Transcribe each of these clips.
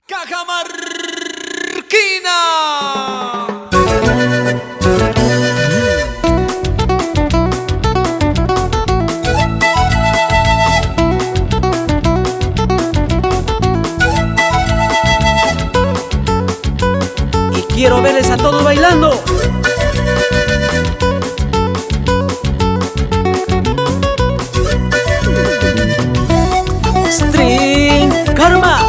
Cajamarquina. Y quiero verles a todos bailando. String Karma.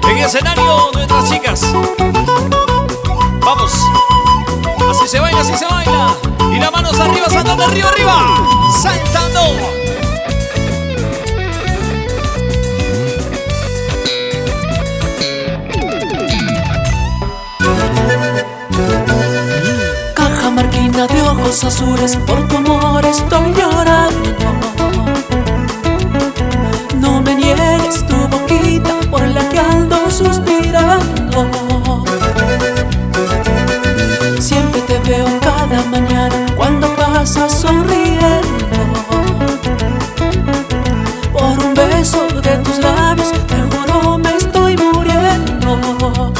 En escenario nuestras chicas. Vamos. Así se baila, así se baila. Y las manos arriba, saltando arriba, arriba. Saltando. Cajamarquina de ojos azules, por tu amor estoy llorando. No me niegues tu boquita por la que ando suspirando. Siempre te veo cada mañana cuando pasas sonriendo. Por un beso de tus labios, te juro me estoy muriendo.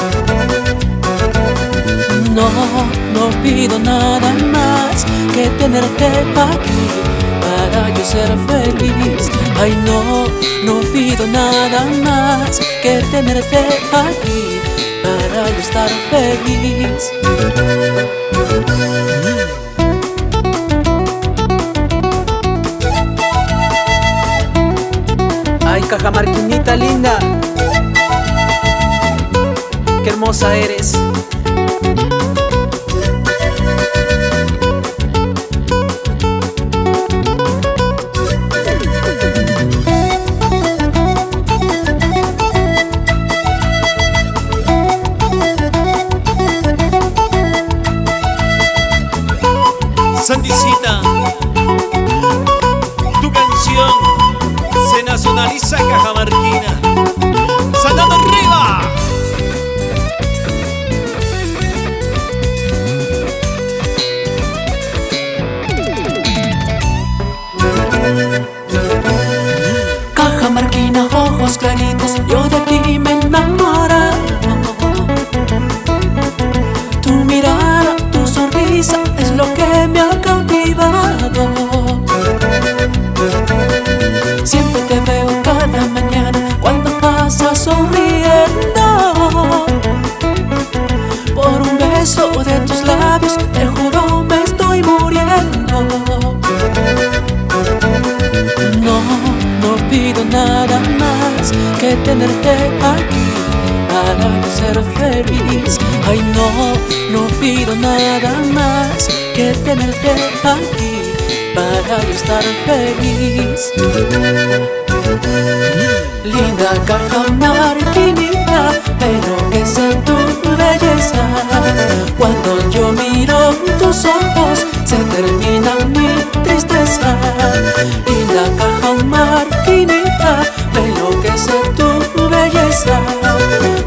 No pido nada más que tenerte aquí para yo ser feliz. Ay, no pido nada más que tenerte aquí para yo estar feliz. Ay, Cajamarquinita linda, qué hermosa eres. Sandicita, tu canción se nacionaliza cajamarquina. Saltando arriba. Cajamarquina, ojos claritos, yo de ti me he enamorado. Tu mirada, tu sonrisa es lo que me ha cautivado. Siempre te veo cada mañana cuando pasas sonriendo. Por un beso de tus labios, te juro me estoy muriendo. No pido nada más que tenerte aquí para yo ser feliz. Ay, no pido nada más que tenerte aquí para yo estar feliz. Linda cajamarquinita, pero que sé tu belleza. Cuando yo miro tus ojos, se termina mi tristeza. Linda cajamarquinita, pero que sé tu belleza.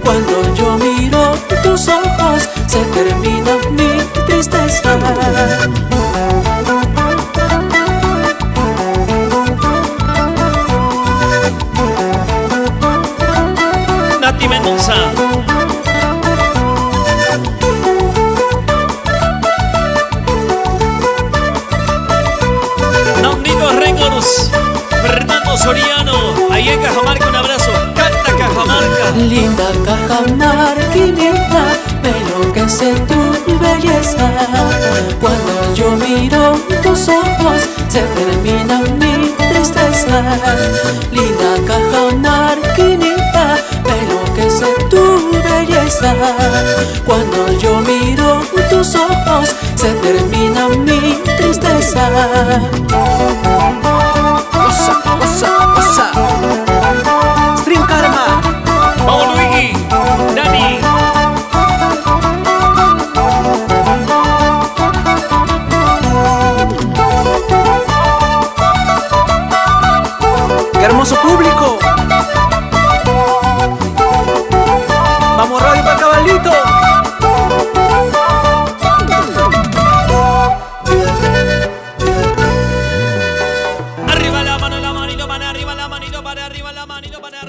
Cuando yo miro tus ojos, se termina mi tristeza. Nati Mendoza. Naundito Records. Fernando Soriano. Ahí en Cajamarca, un abrazo. Canta Cajamarca. Linda cajamarquinita, pero que sé tu belleza. Cuando yo miro tus ojos, se termina mi tristeza. Linda cajamarquinita, pero que sé tu belleza. Cuando yo miro tus ojos, se termina mi tristeza. Osa, osa, osa. String Karma. Vamos, Luigi. Dani. Qué hermoso público. Vamos, Radio para Cabalito. la manito para arriba, la manito para